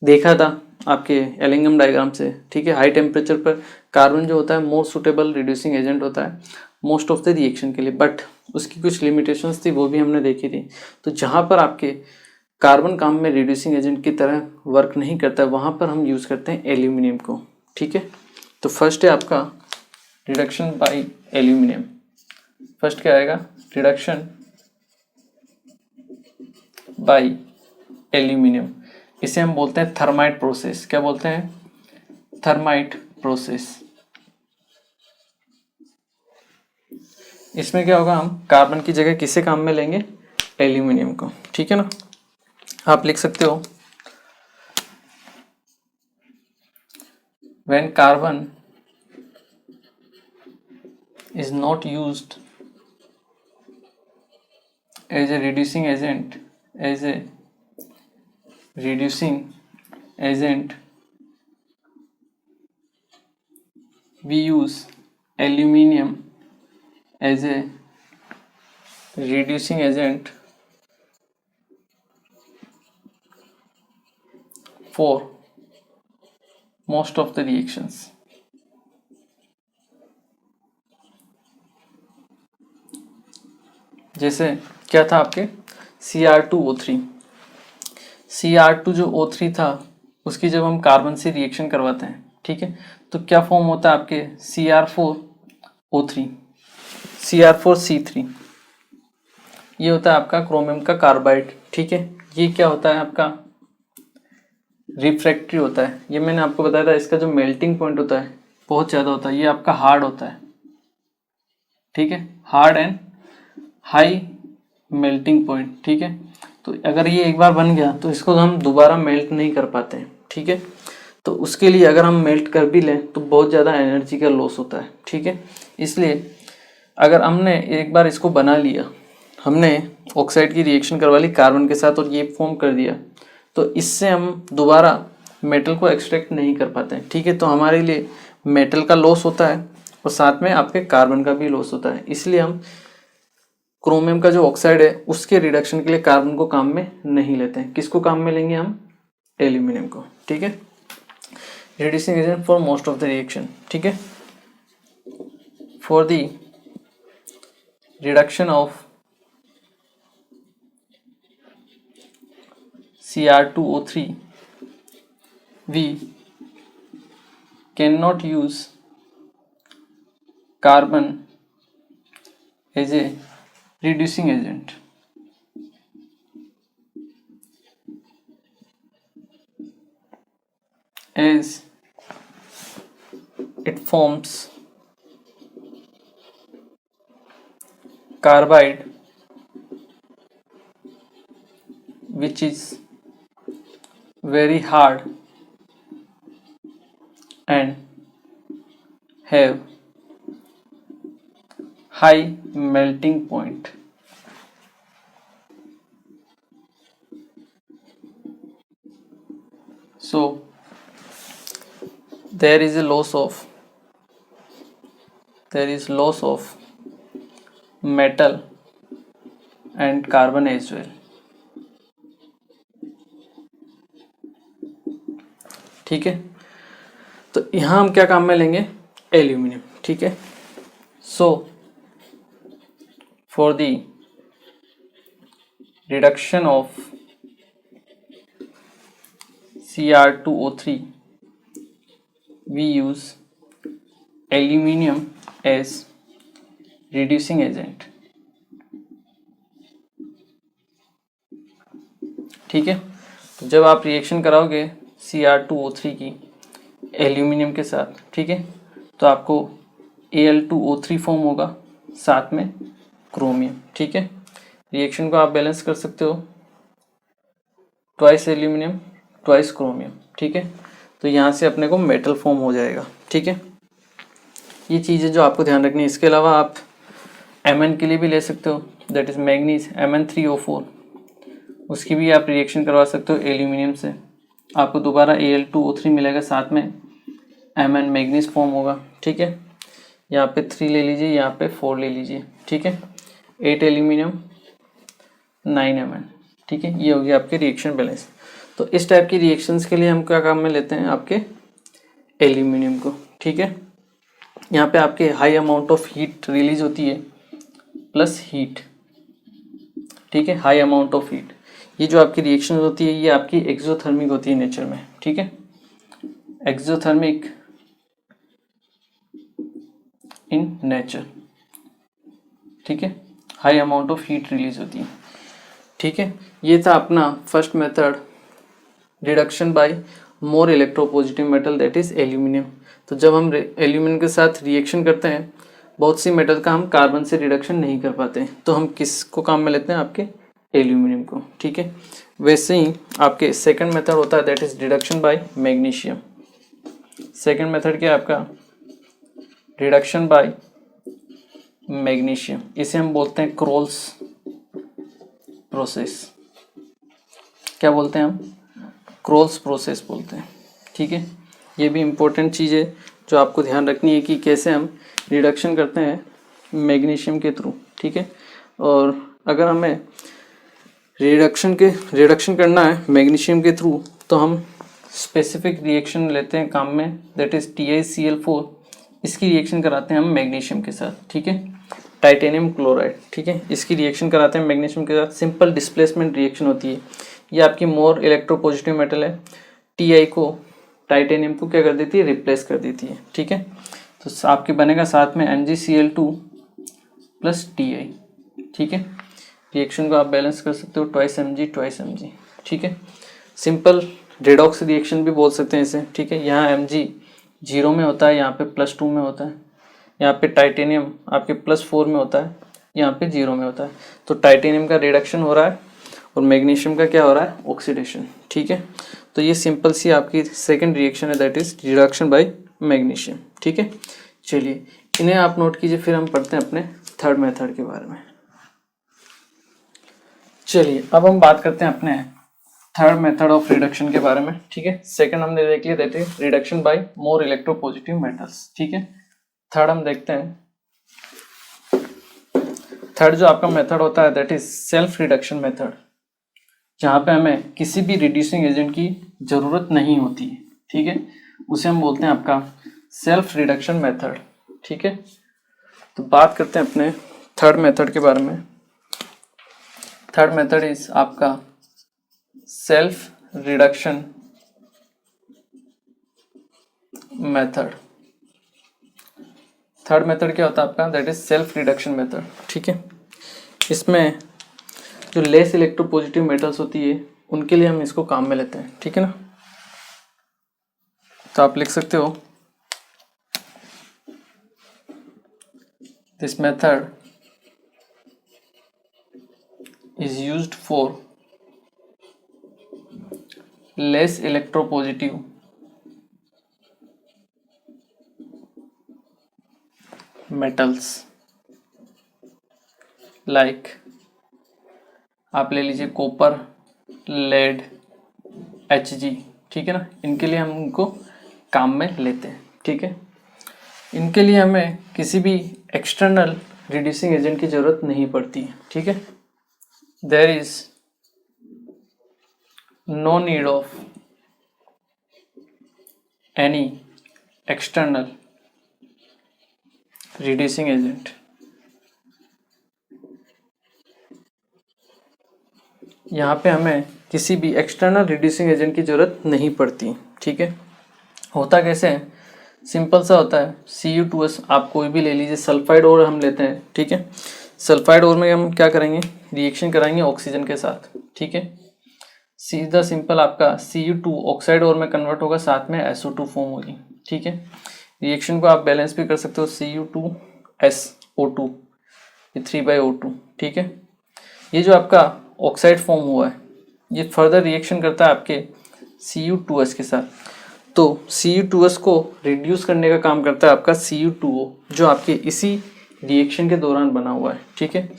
देखा था आपके एलिंगम डायग्राम से, ठीक है, हाई टेम्परेचर पर कार्बन जो होता है मोर सुटेबल रिड्यूसिंग एजेंट होता है मोस्ट ऑफ द रिएक्शन के लिए, बट उसकी कुछ लिमिटेशंस थी, वो भी हमने देखी थी। तो जहाँ पर आपके कार्बन काम में रिड्यूसिंग एजेंट की तरह वर्क नहीं करता है, वहाँ पर हम यूज़ करते हैं एल्यूमिनियम को, ठीक है। तो फर्स्ट है आपका रिडक्शन बाय एल्यूमिनियम। फर्स्ट क्या आएगा, रिडक्शन बाय एल्यूमिनियम, इसे हम बोलते हैं थर्माइट प्रोसेस। क्या बोलते हैं, थर्माइट प्रोसेस। इसमें क्या होगा, हम कार्बन की जगह किसे काम में लेंगे, एल्यूमिनियम को, ठीक है ना। आप लिख सकते हो, when carbon is not used as a reducing agent, we use aluminium as a reducing agent for most of the reactions. जैसे क्या था आपके Cr2O3, Cr2 जो O3 था उसकी जब हम कार्बन से रिएक्शन करवाते हैं, ठीक है, तो क्या फॉर्म होता है आपके Cr4O3, Cr4C3, ये होता है आपका क्रोमियम का कार्बाइड, ठीक है। ये क्या होता है आपका, रिफ्रैक्टरी होता है। ये मैंने आपको बताया था, इसका जो मेल्टिंग पॉइंट होता है बहुत ज़्यादा होता है, ये आपका हार्ड होता है, ठीक है, hard and high melting point, ठीक है। तो अगर ये एक बार बन गया तो इसको हम दोबारा मेल्ट नहीं कर पाते हैं, ठीक है। तो उसके लिए अगर हम मेल्ट कर भी लें तो बहुत ज़्यादा एनर्जी का लॉस होता है, ठीक है। इसलिए अगर हमने एक बार इसको बना लिया, हमने ऑक्साइड की रिएक्शन करवा ली कार्बन के साथ और ये फॉर्म कर दिया, तो इससे हम दोबारा मेटल को एक्सट्रैक्ट नहीं कर पाते हैं। ठीक है, तो हमारे लिए मेटल का लॉस होता है और साथ में आपके कार्बन का भी लॉस होता है, इसलिए हम क्रोमियम का जो ऑक्साइड है उसके रिडक्शन के लिए कार्बन को काम में नहीं लेते हैं। किसको काम में लेंगे हम? एल्यूमिनियम को। ठीक है, reducing agent for most of the reaction. ठीक है, for the reduction of Cr2O3 we cannot use carbon as a reducing agent, as it forms carbide which is very hard and have high melting point. So there is loss of metal and carbon as well. ठीक है, तो यहाँ हम क्या काम में लेंगे? Aluminium. ठीक है, so for the reduction of Cr2O3 we use aluminium as reducing agent। ठीक है, तो जब आप रिएक्शन कराओगे Cr2O3 की एल्यूमिनियम के साथ, ठीक है, तो आपको Al2O3 फॉर्म होगा, साथ में क्रोमियम। ठीक है, रिएक्शन को आप बैलेंस कर सकते हो, ट्वाइस एल्यूमिनियम ट्वाइस क्रोमियम। ठीक है, तो यहाँ से अपने को मेटल फॉर्म हो जाएगा। ठीक है, ये चीज़ें जो आपको ध्यान रखनी है। इसके अलावा आप Mn के लिए भी ले सकते हो, दैट इज़ मैग्नीज Mn3O4, उसकी भी आप रिएक्शन करवा सकते हो एल्यूमिनियम से, आपको दोबारा Al2O3 मिलेगा, साथ में Mn मैग्नीज फॉर्म होगा। ठीक है, यहाँ पे 3 ले लीजिए, यहाँ पे 4 ले लीजिए। ठीक है, 8 एल्यूमिनियम 9 Mn। ठीक है, ये हो गया आपके रिएक्शन बैलेंस। तो इस टाइप की रिएक्शंस के लिए हम क्या काम में लेते हैं? आपके एल्यूमिनियम को। ठीक है, यहाँ पे आपके high amount of heat release होती है प्लस हीट। ठीक है, हाई अमाउंट ऑफ हीट, ये जो आपकी रिएक्शन होती है ये आपकी एक्सोथर्मिक होती है नेचर में। ठीक है, एक्सोथर्मिक इन नेचर। ठीक है, high amount of heat release होती है। ठीक है, ये था अपना first method, reduction by more electropositive metal that is aluminium. तो जब हम एल्यूमिनियम के साथ रिएक्शन करते हैं, बहुत सी मेटल का हम कार्बन से रिडक्शन नहीं कर पाते, तो हम किसको काम में लेते हैं? आपके एल्यूमिनियम को। ठीक है, वैसे ही आपके सेकंड मेथड होता है that is reduction by magnesium. Second method क्या है आपका? रिडक्शन बाय मैग्नीशियम, इसे हम बोलते हैं क्रोल्स प्रोसेस। क्या बोलते हैं हम? क्रोल्स प्रोसेस बोलते हैं। ठीक है, ये भी इम्पोर्टेंट चीज़ है जो आपको ध्यान रखनी है कि कैसे हम रिडक्शन करते हैं मैग्नीशियम के थ्रू। ठीक है, और अगर हमें रिडक्शन करना है मैग्नीशियम के थ्रू, तो हम स्पेसिफिक रिएक्शन लेते हैं काम में, दैट इज TiCl4। इसकी रिएक्शन कराते हैं हम मैग्नीशियम के साथ। ठीक है, टाइटेनियम क्लोराइड। ठीक है, इसकी रिएक्शन कराते हैं मैग्नीशियम के साथ, सिंपल डिस्प्लेसमेंट रिएक्शन होती है। ये आपकी मोर इलेक्ट्रोपॉजिटिव मेटल है, Ti को टाइटेनियम को क्या कर देती है? रिप्लेस कर देती है। ठीक है, तो आपके बनेगा साथ में MgCl2 प्लस Ti। ठीक है, रिएक्शन को आप बैलेंस कर सकते हो, ट्वाइस Mg ट्वाइस Mg। ठीक है, सिंपल रेडॉक्स रिएक्शन भी बोल सकते हैं इसे। ठीक है, यहाँ Mg 0 में होता है, यहाँ पे +2 में होता है, यहाँ पे टाइटेनियम आपके +4 में होता है, यहाँ पे 0 में होता है। तो टाइटेनियम का रिडक्शन हो रहा है और मैग्नीशियम का क्या हो रहा है? ऑक्सीडेशन। ठीक है, तो ये सिंपल सी आपकी सेकंड रिएक्शन है that is reduction by magnesium. ठीक है, चलिए इन्हें आप नोट कीजिए, फिर हम पढ़ते हैं अपने थर्ड मेथड के बारे में। चलिए अब हम बात करते हैं अपने थर्ड मेथड ऑफ रिडक्शन के बारे में, ठीक है। सेकंड हमने देख लिया, that is reduction by more electropositive metals, ठीक है। थर्ड हम देखते हैं, थर्ड जो आपका मेथड होता है that is self reduction method, जहाँ पे हमें किसी भी रिड्यूसिंग एजेंट की जरूरत नहीं होती है, ठीक है। उसे हम बोलते हैं आपका सेल्फ रिडक्शन मेथड, ठीक है। तो बात करते हैं अपने थर्ड मेथड के बारे में। थर्ड मेथड इज आपका self reduction method. Third method क्या होता है आपका, that is self reduction method, ठीक है। इसमें जो लेस इलेक्ट्रोपॉजिटिव मेटल्स होती है उनके लिए हम इसको काम में लेते हैं, ठीक है ना। तो आप लिख सकते हो, this method is used for less electropositive metals like आप ले लीजिए कॉपर, लेड, Hg, ठीक है ना। इनके लिए हम उनको काम में लेते हैं, ठीक है। इनके लिए हमें किसी भी एक्सटर्नल रिड्यूसिंग एजेंट की जरूरत नहीं पड़ती है, ठीक है। There is no need of any external reducing agent. यहाँ पे हमें किसी भी एक्सटर्नल रिड्यूसिंग एजेंट की जरूरत नहीं पड़ती, ठीक है। होता कैसे है, सिंपल सा होता है, Cu2S आप कोई भी ले लीजिए, सल्फाइड और हम लेते हैं, ठीक है। सल्फाइड और में हम क्या करेंगे, रिएक्शन कराएंगे ऑक्सीजन के साथ, ठीक है। सीधा सिंपल आपका Cu2 ऑक्साइड और में कन्वर्ट होगा, साथ में SO2 फॉर्म होगी, ठीक है। रिएक्शन को आप बैलेंस भी कर सकते हो, Cu2SO2 ये 3/O2, ठीक है। ये जो आपका ऑक्साइड फॉर्म हुआ है ये फर्दर रिएक्शन करता है आपके Cu2S के साथ, तो Cu2S को रिड्यूस करने का काम करता है आपका Cu2O, जो आपके इसी रिएक्शन के दौरान बना हुआ है, ठीक है।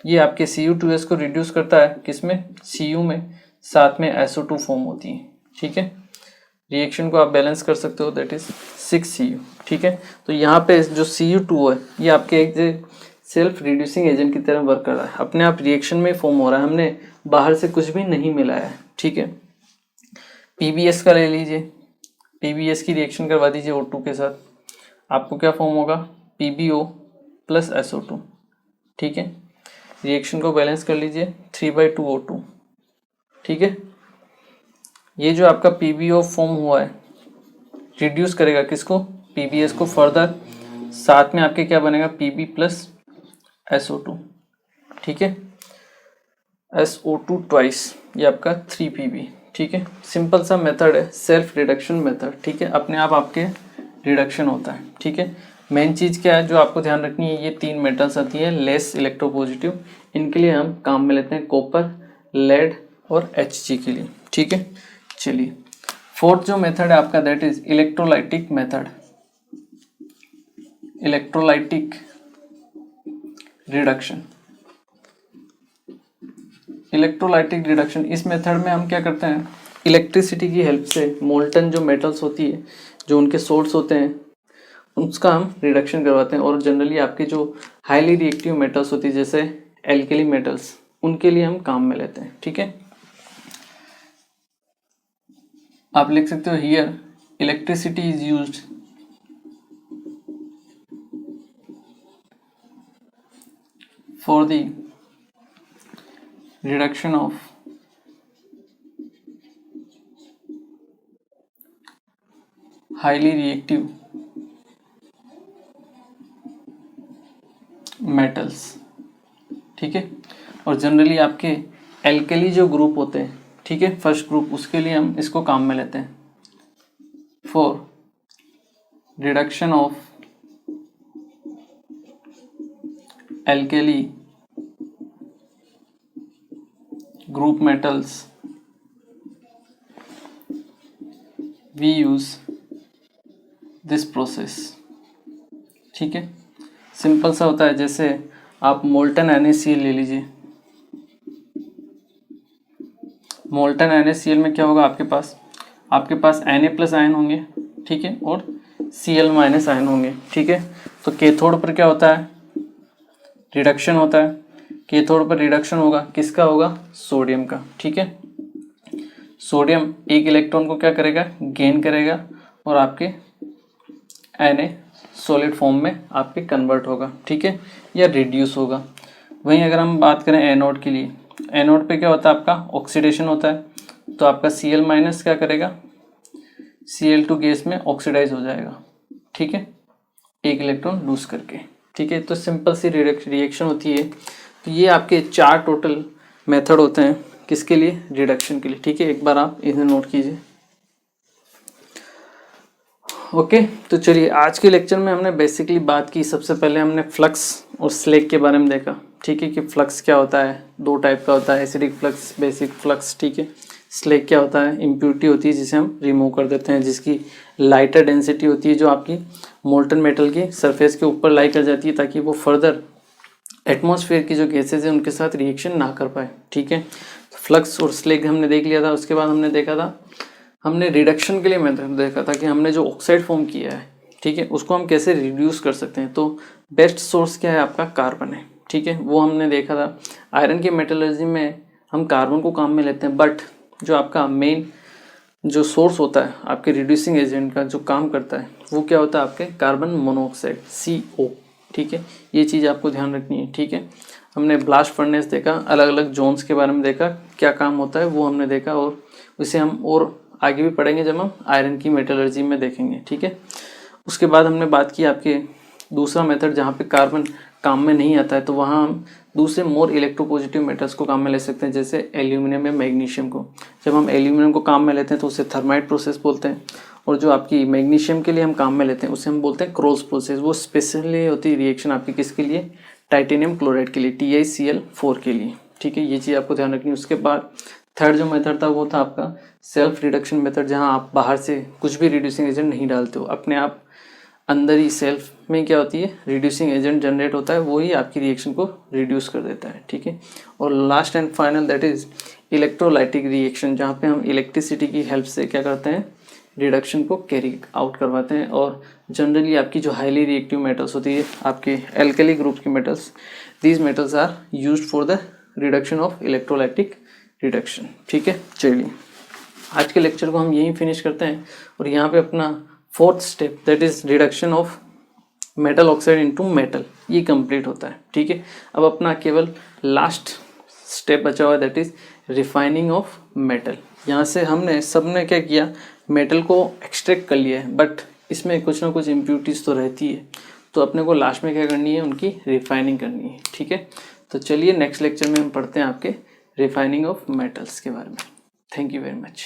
ये आपके Cu2S को रिड्यूस करता है किसमें, Cu में, साथ में SO2 फॉर्म होती है, ठीक है। रिएक्शन को आप बैलेंस कर सकते हो, दैट इज 6Cu, ठीक है। तो यहाँ पे जो Cu2O है ये आपके एक सेल्फ रिड्यूसिंग एजेंट की तरह वर्क कर रहा है, अपने आप रिएक्शन में फॉर्म हो रहा है, हमने बाहर से कुछ भी नहीं मिलाया है, ठीक है। PbS का ले लीजिए, PbS की रिएक्शन करवा दीजिए O2 के साथ, आपको क्या फॉर्म होगा, PbO प्लस SO2, ठीक है। रिएक्शन को बैलेंस कर लीजिए 3/2O2, ठीक है। ये जो आपका PbO फॉर्म हुआ है रिड्यूस करेगा किसको, PbS को फर्दर, साथ में आपके क्या बनेगा, Pb प्लस SO2, ठीक है। SO2 ट्वाइस, ये आपका 3Pb, ठीक है। सिंपल सा मेथड है, सेल्फ रिडक्शन मेथड, ठीक है। अपने आप आपके रिडक्शन होता है, ठीक है। मेन चीज़ क्या है जो आपको ध्यान रखनी है, ये 3 मेटल्स आती है लेस इलेक्ट्रोपॉजिटिव, इनके लिए हम काम में लेते हैं कॉपर, लेड और Hg के लिए, ठीक है। चलिए फोर्थ जो मेथड है आपका that is electrolytic method, electrolytic reduction. Electrolytic reduction, इस मेथड में हम क्या करते हैं, इलेक्ट्रिसिटी की हेल्प से मोल्टन जो मेटल्स होती है, जो उनके सोर्स होते हैं, उसका हम रिडक्शन करवाते हैं। और जनरली आपके जो हाईली रिएक्टिव मेटल्स होती है जैसे एल्केली मेटल्स, उनके लिए हम काम में लेते हैं, ठीक है। आप लिख सकते हो here electricity is used for the reduction of highly reactive metals, ठीक है। और जनरली आपके एल्केली जो ग्रुप होते हैं, ठीक है, फर्स्ट ग्रुप, उसके लिए हम इसको काम में लेते हैं for reduction of alkali group metals we use this process, ठीक है। सिंपल सा होता है, जैसे आप मोल्टन NaCl ले लीजिए, मोल्टन NaCl में क्या होगा आपके पास Na प्लस आयन होंगे, ठीक है, और Cl माइनस आयन होंगे, ठीक है। तो कैथोड पर क्या होता है, रिडक्शन होता है। कैथोड पर रिडक्शन होगा, किसका होगा, सोडियम का, ठीक है। सोडियम एक इलेक्ट्रॉन को क्या करेगा, गेन करेगा और आपके Na सॉलिड फॉर्म में आपके कन्वर्ट होगा, ठीक है, या रिड्यूस होगा। वहीं अगर हम बात करें एनोड के लिए, एनोड पे क्या होता है आपका, ऑक्सीडेशन होता है। तो आपका Cl माइनस क्या करेगा, Cl2 गैस में ऑक्सीडाइज हो जाएगा, ठीक है, एक इलेक्ट्रॉन लूज करके, ठीक है। तो सिंपल सी रिएक्शन होती है। तो ये आपके 4 टोटल मेथड होते हैं, किसके लिए, रिडक्शन के लिए, ठीक है। एक बार आप इन्हें नोट कीजिए। ओके, तो चलिए आज के लेक्चर में हमने बेसिकली बात की, सबसे पहले हमने फ्लक्स और स्लैग के बारे में देखा, ठीक है, कि फ्लक्स क्या होता है, 2 टाइप का होता है, एसिडिक फ्लक्स, बेसिक फ्लक्स, ठीक है। स्लैग क्या होता है, इम्प्योरिटी होती है जिसे हम रिमूव कर देते हैं, जिसकी लाइटर डेंसिटी होती है, जो आपकी मोल्टन मेटल की सरफेस के ऊपर लाई कर जाती है, ताकि वो फर्दर एटमॉस्फेयर की जो गैसेज हैं उनके साथ रिएक्शन ना कर पाए, ठीक है। फ्लक्स और स्लैग हमने देख लिया था। उसके बाद हमने देखा था, हमने रिडक्शन के लिए मेथड देखा था कि हमने जो ऑक्साइड फॉर्म किया है, ठीक है, उसको हम कैसे रिड्यूस कर सकते हैं। तो बेस्ट सोर्स क्या है, आपका कार्बन है, ठीक है, वो हमने देखा था। आयरन की मेटलर्जी में हम कार्बन को काम में लेते हैं, बट जो आपका मेन जो सोर्स होता है आपके रिड्यूसिंग एजेंट का जो काम करता है, वो क्या होता है, आपके कार्बन मोनोऑक्साइड, CO, ठीक है। ये चीज़ आपको ध्यान रखनी है, ठीक है। हमने ब्लास्ट फर्नेस देखा, अलग अलग जोन्स के बारे में देखा, क्या काम होता है वो हमने देखा, और उसे हम और आगे भी पढ़ेंगे जब हम आयरन की मेटलर्जी में देखेंगे, ठीक है। उसके बाद हमने बात की आपके दूसरा मेथड, जहाँ पे कार्बन काम में नहीं आता है, तो वहाँ हम दूसरे मोर इलेक्ट्रोपॉजिटिव मेटल्स को काम में ले सकते हैं, जैसे एल्यूमिनियम या मैग्नीशियम को। जब हम एल्यूमिनियम को काम में लेते हैं तो उसे थर्माइट प्रोसेस बोलते हैं, और जो आपकी मैग्नीशियम के लिए हम काम में लेते हैं उसे हम बोलते हैं क्रोज प्रोसेस। वो स्पेशली होती है रिएक्शन आपकी किसके लिए, टाइटेनियम क्लोराइड के लिए, TiCl4 के लिए, ठीक है। ये चीज़ आपको ध्यान रखनी है। उसके बाद थर्ड जो मेथड था वो था आपका सेल्फ रिडक्शन मेथड, जहाँ आप बाहर से कुछ भी रिड्यूसिंग एजेंट नहीं डालते हो, अपने आप अंदर ही सेल्फ में क्या होती है, रिड्यूसिंग एजेंट जनरेट होता है, वो ही आपकी रिएक्शन को रिड्यूस कर देता है, ठीक है। और last and final that is electrolytic reaction, जहाँ पे हम इलेक्ट्रिसिटी की हेल्प से क्या करते हैं, रिडक्शन को कैरी आउट करवाते हैं। और जनरली आपकी जो हाईली रिएक्टिव मेटल्स होती है, आपके एल्कली ग्रुप की metals, these metals are used for the reduction of electrolytic reduction, ठीक है। चलिए आज के लेक्चर को हम यहीं फिनिश करते हैं, और यहाँ पे अपना 4th step that is reduction of metal oxide into metal, ये कंप्लीट होता है, ठीक है। अब अपना केवल लास्ट स्टेप बचा हुआ है, that is refining of metal. यहाँ से हमने सबने क्या किया, मेटल को एक्सट्रैक्ट कर लिया है, बट इसमें कुछ ना कुछ इम्प्यूरिटीज तो रहती है, तो अपने को लास्ट में क्या करनी है, उनकी रिफाइनिंग करनी है, ठीक है। तो चलिए नेक्स्ट लेक्चर में हम पढ़ते हैं आपके रिफाइनिंग ऑफ मेटल्स के बारे में। Thank you very much.